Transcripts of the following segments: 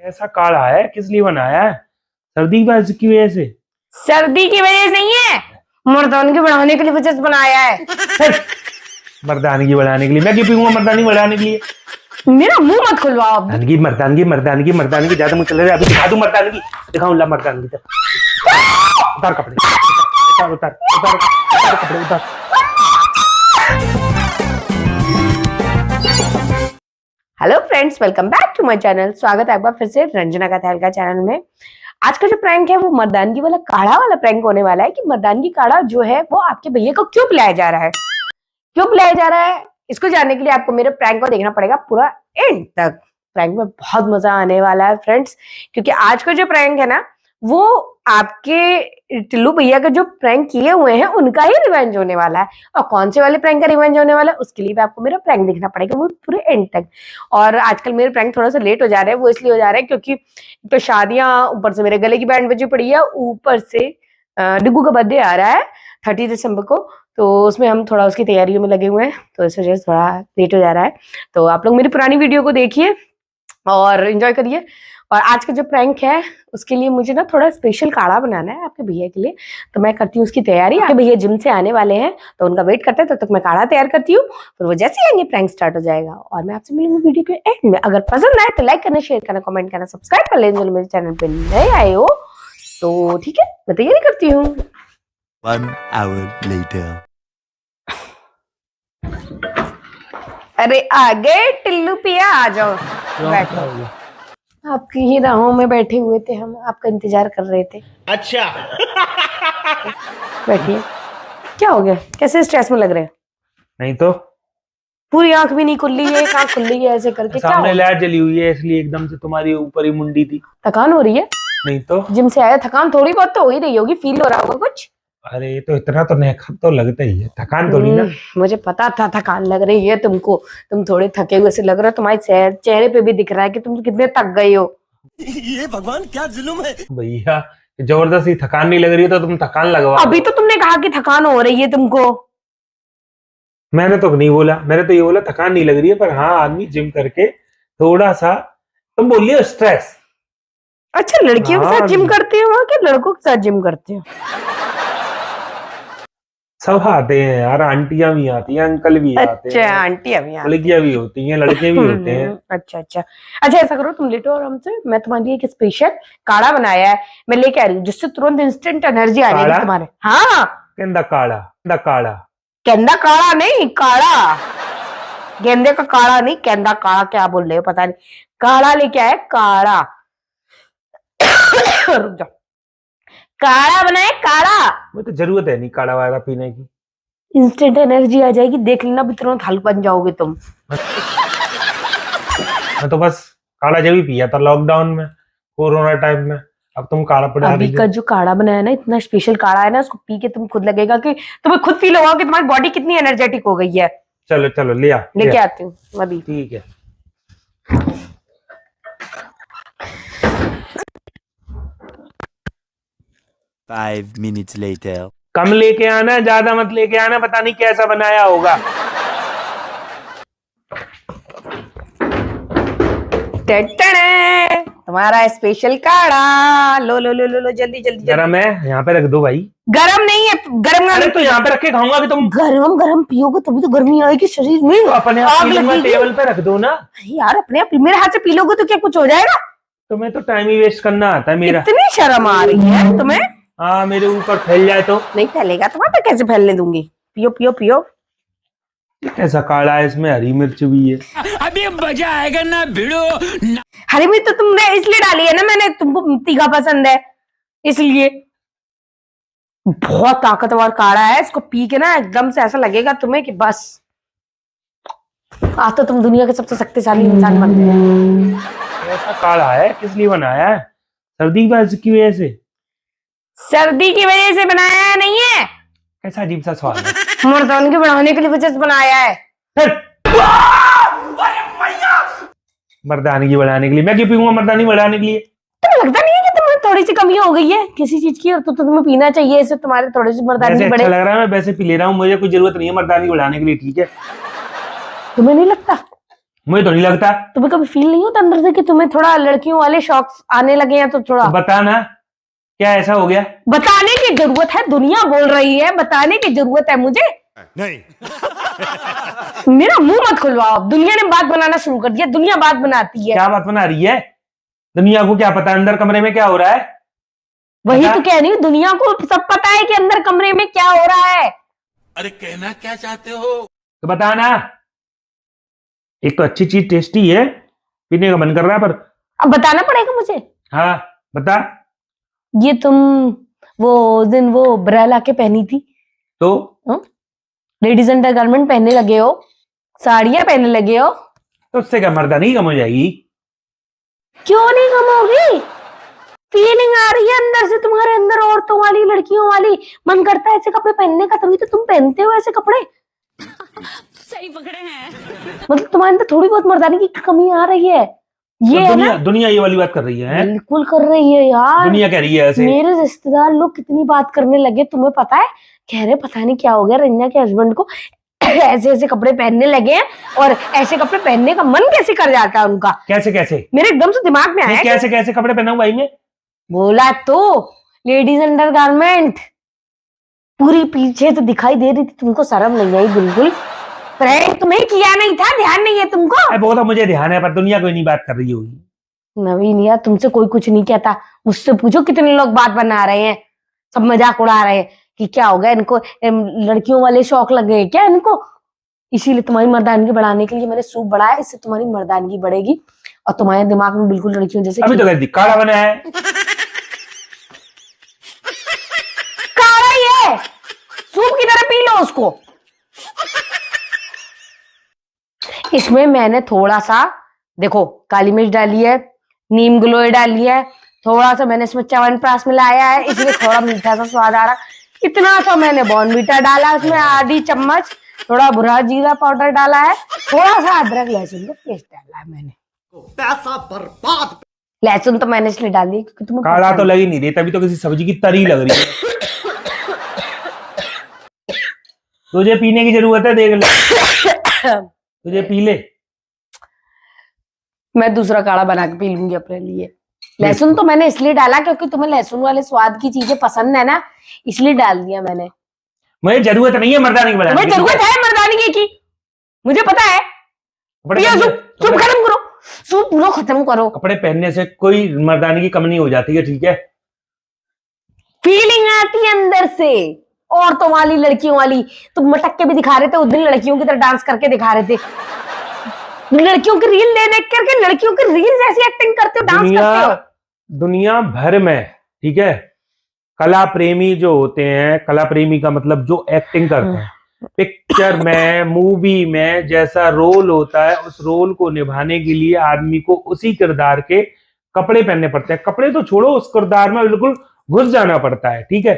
ऐसा काढ़ा है किस लिए बनाया है? सर्दी की वजह से? सर्दी की वजह से नहीं है, मर्दानगी बढ़ाने के लिए वजह से बनाया है। मर्दानगी बढ़ाने के लिए? मैं क्यों पीऊंगा मर्दानगी बढ़ाने के लिए? मेरा मुंह मत खुलवाओ। मर्दानगी मर्दानगी मर्दानगी मर्दानगी ज्यादा मुझे चल रहा है। अभी दिखा दूं मर्दानगी, दिखाऊं ला मर्दानगी। उतार कपड़े, उतार उतार उतार उतार कपड़े उतार। Hello friends, welcome back to my channel. स्वागत है एक बार फिर से रंजना का तहलका चैनल में। आज का जो प्रैंक है वो मर्दानगी वाला काढ़ा वाला प्रैंक होने वाला है कि मर्दानगी काढ़ा जो है वो आपके भैया को क्यों पिलाया जा रहा है, क्यों पिलाया जा रहा है। इसको जानने के लिए आपको मेरे प्रैंक को देखना पड़ेगा पूरा एंड तक। प्रैंक में बहुत मजा आने वाला है फ्रेंड्स, क्योंकि आज का जो प्रैंक है ना वो आपके टिल्लू भैया का जो प्रैंक किए हुए हैं उनका ही रिवेंज होने वाला है। और कौन से वाले प्रैंक का रिवेंज होने वाला है उसके लिए भी आपको मेरा प्रैंक देखना पड़ेगा वो पूरे एंड तक। और आजकल मेरे प्रैंक थोड़ा सा लेट हो जा रहे हैं, वो इसलिए हो जा रहे हैं क्योंकि तो शादियां, ऊपर से मेरे गले की बैंड बजी पड़ी है, ऊपर से डिग्गू का बर्थडे आ रहा है 30 दिसंबर को, तो उसमें हम थोड़ा उसकी तैयारियों में लगे हुए हैं, तो इस वजह से थोड़ा लेट हो जा रहा है। तो आप लोग मेरी पुरानी वीडियो को देखिए और एंजॉय करिए। और आज का जो प्रैंक है उसके लिए मुझे ना थोड़ा स्पेशल काढ़ा बनाना है आपके भैया के लिए, तो मैं करती हूँ उसकी तैयारी। आपके भैया जिम से आने वाले हैं तो उनका वेट करते हैं, तब तक मैं काढ़ा तैयार करती हूँ, फिर वो जैसे आएंगे प्रैंक स्टार्ट हो जाएगा। और मैं आपसे मिलूंगी वीडियो के एंड में। अगर पसंद आए तो लाइक करना, शेयर करना, कमेंट करना, सब्सक्राइब कर लेना। जो मेरे चैनल पे नए आए हो तो ठीक है, मैं तैयारी करती हूँ। 1 hour later. अरे आ गए टिल्लू पिया, आ जाओ बैठो। आपकी ही राहों में बैठे हुए थे हम, आपका इंतजार कर रहे थे। अच्छा। बैठिए। क्या हो गया, कैसे स्ट्रेस में लग रहे हैं? नहीं तो पूरी आंख भी नहीं खुली है, एक आंख खुली है ऐसे करके। क्या सामने हो? लाइट जली हुई है इसलिए एकदम से तुम्हारी ऊपर ही मुंडी थी। थकान हो रही है? नहीं तो जिम से आया, थकान थोड़ी बहुत तो हो ही रही होगी, फील हो रहा होगा कुछ। अरे तो इतना तो नेखत तो लगता ही है, थकान थोड़ी ना। मुझे पता था थकान लग रही है तुमको, तुम थोड़े थके हुए से लग रहे हो, तुम्हारे चेहरे पे भी दिख रहा है कि तुम कितने थक गए हो। ये भगवान क्या जुल्म है। भैया जबरदस्ती थकान नहीं लग रही है तो तुम थकान लगवा। अभी तो तुमने कहा कि थकान हो रही है तुमको। मैंने तो नहीं बोला, मैंने तो ये बोला थकान नहीं लग रही है, पर हाँ आदमी जिम करके थोड़ा सा, तुम बोलिए स्ट्रेस। अच्छा, लड़कियों के साथ हाँ। जिम करते हो कि लड़कों के साथ जिम करते हो? सब आते हैं यार, आंटियां भी आती हैं, अंकल भी आते अच्छा, हैं, आंटियां भी आती हैं। लड़कियां भी होती हैं, लड़के भी होते हैं। अच्छा अच्छा अच्छा, ऐसा करो तुम लेटो और हमसे, मैं तुम्हारे लिए एक स्पेशल काढ़ा बनाया है, मैं लेके आ रही हूँ, जिससे तुरंत इंस्टेंट एनर्जी आ जाएगी तुम्हारे। हाँ, गेंदा काढ़ा, गेंदा काढ़ा। गेंदा काढ़ा नहीं, काढ़ा। गेंदे का काढ़ा नहीं, गेंदा काढ़ा क्या बोल रहे हो पता नहीं। काढ़ा लेके आया, काढ़ा। रुक जाओ, काढ़ा बनाए, काढ़ा। मुझे तो जरूरत है नहीं काढ़ा वाला पीने की। इंस्टेंट एनर्जी आ जाएगी, देख लेना, भी तुरंत हल्क बन जाओगे तुम। मैं तो बस काढ़ा जब भी पिया था लॉकडाउन में, कोरोना टाइम में। अब तुम काढ़ा पड़ा अभी का जो काढ़ा बनाया ना, इतना स्पेशल काढ़ा है ना, उसको पी के तुम खुद लगेगा कि तुम्हें खुद फील होगा कि तुम्हारी बॉडी कितनी एनर्जेटिक हो गई है। चलो चलो लेके आती हूँ अभी। ठीक है। Five minutes later. कम लेके आना, ज्यादा मत लेके आना, पता नहीं कैसा बनाया होगा। तुम्हारा स्पेशल काढ़ा, लो लो लो लो लो, जल्दी जल्दी। गरम है, यहाँ पे रख दो भाई। गरम नहीं है, गरम अरे तो यहाँ पे रख के खाऊंगा कि तुम? गरम गरम पियोगे तभी तो गर्मी आएगी शरीर में। तो अपने आप पी लूंगा, टेबल पे रख दो ना। यार अपने आप मेरे हाथ से पी लोगे तो क्या कुछ हो जाएगा? तुम्हें तो टाइम ही वेस्ट करना आता है मेरा। इतनी शर्म आ रही है तुम्हें? हाँ, मेरे ऊपर फैल जाए तो? नहीं फैलेगा, तुम्हारे पे कैसे फैलने दूंगी। पियो पियो पियो। कैसा काढ़ा है, इसमें हरी मिर्च भी है। अभी मजा आएगा ना भिड़ो। हरी मिर्च तो तुमने इसलिए डाली है ना, मैंने, तुमको तीखा पसंद है इसलिए। बहुत ताकतवर काढ़ा है, इसको पी के ना एकदम से ऐसा लगेगा तुम्हें कि बस आज तो तुम दुनिया के सबसे शक्तिशाली इंसान बन गए। ऐसा काढ़ा है किस लिए बनाया है? सर्दी की वजह से? सर्दी की वजह से बनाया नहीं है, कैसा अजीब सा सवाल है। मर्दानगी बढ़ाने के लिए वजह से बनाया है। मर्दानगी बढ़ाने के लिए? मैं क्यों पीऊंगा मर्दानगी बढ़ाने के लिए? तुम्हें लगता नहीं है कि तुम्हें थोड़ी सी कमी हो गई है किसी चीज की, और तो तुम्हें पीना चाहिए, इससे तुम्हारे थोड़ी सी मर्दानगी बढ़े। अच्छा लग रहा है, मैं वैसे पी ले रहा हूँ, मुझे कोई जरूरत नहीं है मर्दानगी बढ़ाने के लिए, ठीक है? तुम्हें नहीं लगता? मुझे तो नहीं लगता। तुम्हें कभी फील नहीं होता अंदर से कि तुम्हें थोड़ा लड़कियों वाले शौक आने लगे हैं? तो थोड़ा तो बता ना, क्या ऐसा हो गया? बताने की जरूरत है, दुनिया बोल रही है, बताने की जरूरत है मुझे? नहीं। मेरा मुंह मत खुलवाओ। दुनिया ने बात बनाना शुरू कर दिया, दुनिया बात बनाती है। क्या बात बना रही है? दुनिया को क्या पता अंदर कमरे में क्या हो रहा है? वही बता। तो कह रही हूँ, दुनिया को सब पता है कि अंदर कमरे में क्या हो रहा है। अरे कहना क्या चाहते हो? तो बता ना। एक तो अच्छी चीज टेस्टी है, पीने का मन कर रहा है, पर अब बताना पड़ेगा मुझे। हाँ बता। ये तुम वो उस दिन वो ब्रा ला के पहनी थी, तो लेडीज अंडर गारमेंट पहनने लगे हो, साड़ियां पहनने लगे हो, तो उससे क्या मर्दानी कम हो जाएगी? क्यों नहीं कम होगी? फीलिंग आ रही है अंदर से तुम्हारे अंदर, औरतों वाली, लड़कियों वाली। मन करता है ऐसे कपड़े पहनने का, तभी तो तुम पहनते हो ऐसे कपड़े। सही पकड़े हैं। मतलब तुम्हारे अंदर थोड़ी बहुत मर्दानी की कमी आ रही है। ये तो है दुनिया ना, दुनिया ये वाली बात कर रही है? बिल्कुल कर रही है यार। दुनिया कह रही है ऐसे? मेरे रिश्तेदार लोग कितनी बात करने लगे, तुम्हें पता है? कह रहे पता नहीं क्या हो गया रंजना के हस्बैंड को, ऐसे ऐसे कपड़े पहनने लगे हैं, और ऐसे कपड़े पहनने का मन कैसे कर जाता है उनका। कैसे कैसे? मेरे एकदम से दिमाग में आया कैसे कैसे कपड़े पहना हूं भाई मैं? बोला तो लेडीज अंडर गारमेंट पूरी पीछे तो दिखाई दे रही थी। तुमको शर्म नहीं आई बिल्कुल? प्रैंक तुम्हें किया नहीं था, ध्यान नहीं है तुमको? अरे वो तो मुझे ध्यान है, पर दुनिया कोई नहीं बात कर रही होगी। नवीन यार, तुमसे कोई कुछ नहीं कहता, मुझसे पूछो कितने लोग बात बना रहे हैं, सब मजाक उड़ा रहे हैं कि क्या हो गया इनको, लड़कियों वाले शौक लग गए क्या इनको। इसीलिए तुम्हारी मर्दानगी बढ़ाने के लिए मैंने सूप बढ़ाया, इससे तुम्हारी मर्दानगी बढ़ेगी और तुम्हारे दिमाग में बिल्कुल लड़कियों जैसे अभी तो कहती काढ़ा बना है। काढ़ा ही है, सूप की तरह पी लो उसको। इसमें मैंने थोड़ा सा देखो काली मिर्च डाली है, नीम गिलोय डाली है, थोड़ा सा मैंने इसमें च्यवनप्राश मिलाया है, इसलिए थोड़ा मीठा सा स्वाद आ रहा। इतना सा मैंने बॉर्नवीटा डाला, उसमें आधी चम्मच थोड़ा भुरा जीरा पाउडर डाला है, थोड़ा सा अदरक लहसुन का पेस्ट डाला है मैंने। पैसा बर्बाद। लहसुन तो मैंने इसलिए डाल दी क्योंकि तुम्हें काढ़ा तो लग ही नहीं रही, तभी तो किसी सब्जी की तरी लग रही है। तुझे पीने की जरूरत है, देख ले। तुझे पी ले। मैं दूसरा काढ़ा बना के पी लूंगी अपने लिए। लहसुन तो मैंने इसलिए डाला क्योंकि तुम्हें लहसुन वाले स्वाद की चीजें पसंद है ना, इसलिए डाल दिया मैंने। मुझे जरूरत नहीं है मर्दानी की बनाने तुम्हें की। जरूरत है मर्दानगी की, मुझे पता है। कपड़े पियो सूप, पहनने- सूप खत्म करो, सूप पूरा खत्म करो। कपड़े पहनने से कोई मर्दानी की कम नहीं हो जाती है, ठीक है? फीलिंग आती है अंदर से, औरतों वाली, लड़कियों वाली। तुम मटक के भी दिखा रहे थे उस दिन, लड़कियों की तरह डांस करके दिखा रहे थे। लड़कियों की रील ले देख करके लड़कियों की रील जैसी एक्टिंग करते हो, डांस करते हो। दुनिया भर में, ठीक है, कला प्रेमी जो होते हैं, कला प्रेमी का मतलब जो एक्टिंग करते हैं, पिक्चर में, मूवी में जैसा रोल होता है, उस रोल को निभाने के लिए आदमी को उसी किरदार के कपड़े पहनने पड़ते हैं। कपड़े तो छोड़ो, उस किरदार में बिल्कुल घुस जाना पड़ता है, ठीक है?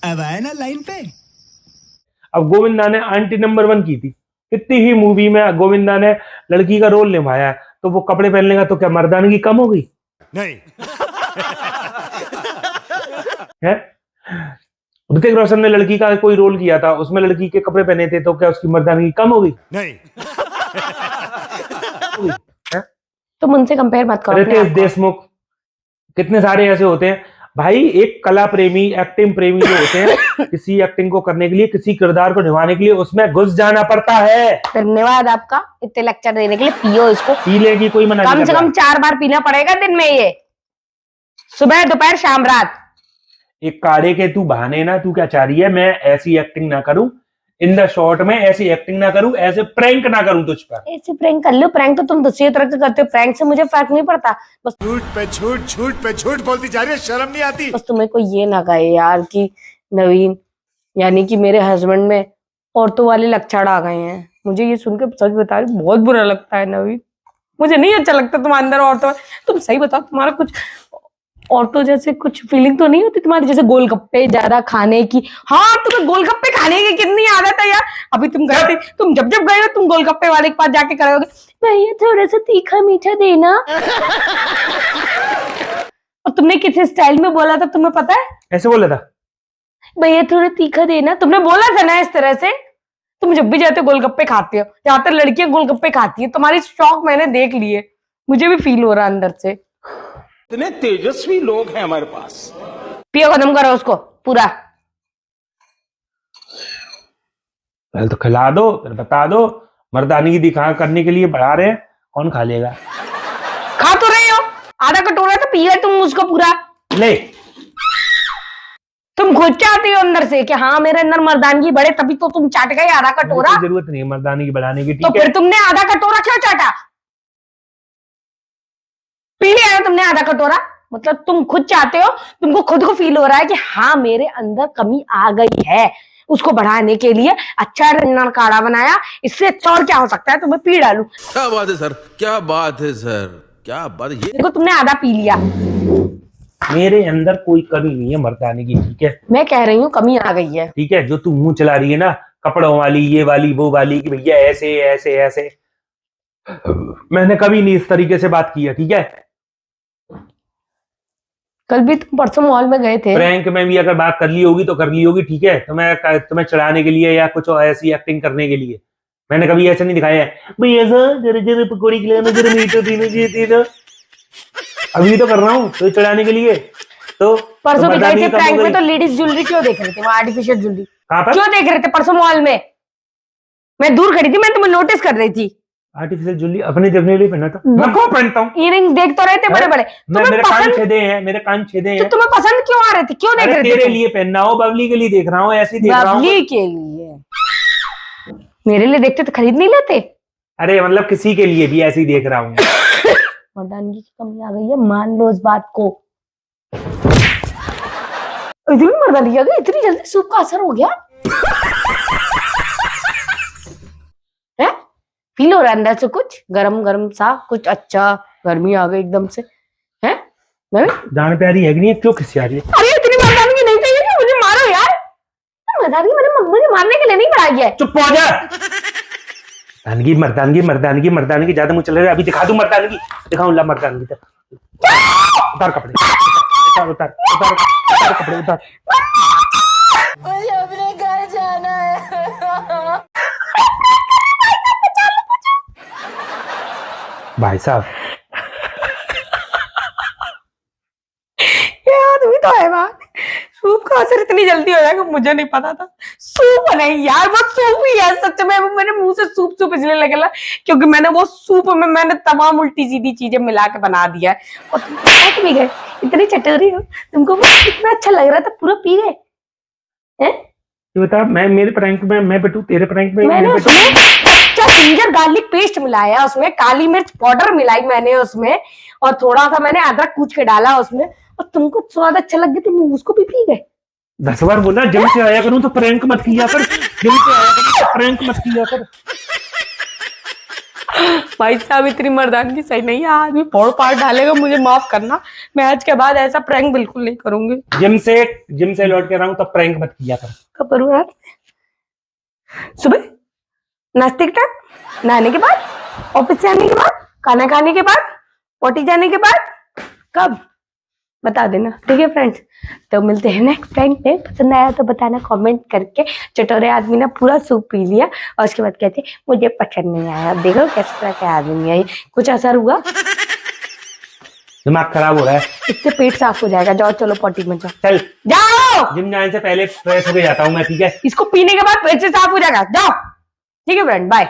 अब आए ना लाइन पे। अब गोविंदा ने आंटी नंबर 1 की थी, कितनी ही मूवी में गोविंदा ने लड़की का रोल निभाया है, तो वो कपड़े पहन लेगा तो क्या मर्दानगी कम हो गई नहीं। है? ऋतिक रोशन ने लड़की का कोई रोल किया था, उसमें लड़की के कपड़े पहने थे, तो क्या उसकी मर्दानगी कम हो गई? नहीं। है? तुम उनसे कंपेयर मत करो अपने रितेश आप को। देशमुख, कितने सारे ऐसे होते हैं भाई। एक कला प्रेमी, एक्टिंग प्रेमी जो होते हैं, किसी एक्टिंग को करने के लिए, किसी किरदार को निभाने के लिए उसमें घुस जाना पड़ता है। धन्यवाद आपका इतने लेक्चर देने के लिए। पियो इसको, पीने की कोई मना नहीं कम कर से रहा। कम 4 बार पीना पड़ेगा दिन में, ये सुबह दोपहर शाम रात। एक काढ़े के तू बहाने ना, तू क्या चाह रही है मैं ऐसी एक्टिंग ना करूं, इन द शॉर्ट में ऐसी एक्टिंग ना करूं, ऐसे प्रैंक ना करूं तुझ पर। ऐसे प्रैंक कर लो, प्रैंक तो तुम दूसरी तरह से करते हो, प्रैंक से मुझे फर्क नहीं पड़ता। बस झूठ पे झूठ, झूठ पे झूठ बोलती जा रही है, शर्म नहीं आती। बस तुम्हें कोई ये ना कहे यार कि नवीन, यानी कि मेरे हस्बैंड में औरतों वाले लक्षण आ गए हैं। मुझे ये सुन के सच बता रही बहुत बुरा लगता है नवीन, मुझे नहीं अच्छा लगता तुम्हारे अंदर औरतों। तुम सही बताओ, तुम्हारा कुछ औरतों जैसे कुछ फीलिंग तो नहीं होती तुम्हारी, जैसे गोलगप्पे ज्यादा खाने की? हाँ, तुम्हें गोलगप्पे खाने की कितनी आदत है यार। अभी तुम गए थे, तुम जब जब गए हो तुम गोलगप्पे वाले के पास जाके करोगे, भैया थोड़ा सा तीखा मीठा देना। और तुमने किस स्टाइल में बोला था तुम्हें पता है? ऐसे बोला था? भैया थोड़ा तीखा देना, तुमने बोला था ना इस तरह से। तुम जब भी जाते हो गोलगप्पे खाते हो, ज्यादातर लड़कियां गोलगप्पे खाती है, तुम्हारी शौक मैंने देख लिए, मुझे भी फील हो रहा है अंदर से। इतने तेजस्वी लोग हैं हमारे पास। पियो, खत्म करो उसको पूरा। पहले तो खिला दो, फिर बता दो। मर्दानगी दिखा करने के लिए बढ़ा रहे हैं, कौन खा लेगा? खा तो रहे हो, आधा कटोरा तो पिया तुम उसको पूरा। ले, तुम खुद चाहते हो अंदर से कि हाँ मेरे अंदर मर्दानगी बढ़े, तभी तो तुम चाट गए आधा कटोरा। कोई जरूरत नहीं है मर्दानगी बढ़ाने की, तो ठीक है? फिर तुमने आधा कटोरा क्यों चाटा? पी लिया ना तुमने आधा कटोरा, मतलब तुम खुद चाहते हो, तुमको खुद को फील हो रहा है कि हाँ मेरे अंदर कमी आ गई है, उसको बढ़ाने के लिए अच्छा रंजन काढ़ा बनाया, इससे अच्छा और क्या हो सकता है, तुम्हें पी डालू। क्या बात है सर, क्या बात है सर, क्या बात है। ये देखो तुमने आधा पी लिया। मेरे अंदर कोई कमी नहीं है मर्दानगी, ठीक है? मैं कह रही हूँ कमी आ गई है। ठीक है, जो तू मुंह चला रही है ना कपड़ों वाली, ये वाली वो वाली, कि भैया ऐसे ऐसे ऐसे, मैंने कभी नहीं इस तरीके से बात की है, ठीक है? कल भी तुम परसों मॉल में गए थे, प्रैंक में भी अगर बात कर ली होगी तो कर ली होगी, ठीक है? तुम्हें चढ़ाने के लिए या कुछ ऐसी एक्टिंग करने के लिए मैंने कभी ऐसा नहीं दिखाया है भैया सर जरा जरा पकौड़ी खिलाना, जरा मीठा देना चाहिए। अभी तो कर रहा हूँ तो चढ़ाने के लिए। तो परसों भी गए मर्दानगी थे कम हो प्रैंक में, गई। तो लेडीज ज्वेलरी क्यों देख रहे थे वहां, आर्टिफिशियल ज्वेलरी कहाँ पर? क्यों देख रहे थे परसों मॉल में? मैं दूर खड़ी थी, मैं तुम्हें नोटिस कर रही थी। आर्टिफिशियल ज्वेलरी अपने देखने के लिए पहना था, मैं क्यों पहनता हूँ? इयररिंग्स देख तो रहे थे बड़े बड़े, मेरे कान छेदे हैं, मेरे कान छेदे तो हैं। तुम्हें पसंद क्यों आ रहे थे, क्यों देख अरे रहे थे तेरे तुम? लिए पहनना हो, बबली के लिए देख रहा हूँ, ऐसे ही देख रहा हूँ। बबली के लिए? मेरे लिए देखते तो खरीद नहीं लेते? अरे मतलब किसी के लिए भी ऐसे ही देख रहा हूँ। मर्दानगी की कमी आ गई है, मान लो इस बात को। इतनी मर्दानगी आ गई, इतनी जल्दी सूप का असर हो गया है? फील हो रहा है अंदर से कुछ गरम गरम सा, कुछ अच्छा, गर्मी आ गई एकदम से है? मैं जान प्यारी है कि नहीं, क्यों खिसिया रही है? अरे इतनी मर्दानगी नहीं चाहिए कि मुझे मारो यार। मर्दानगी मैंने मुझे मारने के लिए नहीं बढ़ाई है। चुप हो जा। मर्दानगी मर्दानगी मर्दानगी मर्दानगी ज्यादा मुंह चल रहा है, अभी दिखा दूं मर्दानगी, दिखाऊं ला मर्दानगी। उतार कपड़े, उतार उतार उतार उतार कपड़े उतार। मुझे अपने घर जाना है। भाई साहब ये आदमी तो है बात, सूप का असर इतनी जल्दी हो जाएगा मुझे नहीं पता था। सूप नहीं यार, वो सूप ही है सच में, वो मेरे मुंह से सूप सूप इसलिए लगेगा क्योंकि मैंने वो सूप में मैंने तमाम उल्टी सीधी चीजें मिला के बना दिया है। और तुम पहुंच भी गए, इतनी चटोरी हो, तुमको वो कितना अच्छा लग रहा था, पूरा पी गए हैं? ये बता, मैं मेरे प्रैंक में मैं बैठू, तेरे प्रैंक में मैंने मैं बैठूं? उसमें कच्चा जिंजर गार्लिक पेस्ट मिलाया, उसमें काली मिर्च पाउडर मिलाई मैंने उसमें, और थोड़ा सा मैंने अदरक कूच के डाला उसमें, और तुमको स्वाद अच्छा लग गया, तुम उसको भी पी गए। 10 बार बोला जिम से आया करूं तो प्रैंक मत किया कर, जिम से आया करूं तो प्रैंक मत किया कर। भाई साहब इतनी मर्दानगी सही नहीं है, आदमी फोड़ पाड़ डालेगा, मुझे माफ करना, मैं आज के बाद ऐसा प्रैंक बिल्कुल नहीं करूंगी। जिम से लौट के रहा हूं तो प्रैंक मत किया कर। कब करूँ रात में? सुबह नाश्ते के टाइम, नहाने के बाद, ऑफिस से आने के बाद, खाना खाने के बाद, पोटी जाने के बाद, कब बता देना, ठीक है फ्रेंड्स? तो मिलते हैं नेक्स्ट टाइम में। पसंद आया तो बताना कमेंट करके। चटोरे आदमी ने पूरा सूप पी लिया और उसके बाद कहते मुझे पसंद नहीं आया। अब देखो किस तरह के आदमी है, कुछ असर हुआ? दिमाग खराब हो रहा है। इससे पेट साफ हो जाएगा। जाओ चलो पोटी में जाओ, चल जाओ। जिम जाने से पहले फ्रेश होके जाता हूँ मैं, ठीक है? इसको पीने के बाद पेट से साफ हो जाएगा, जाओ। ठीक है फ्रेंड, बाय।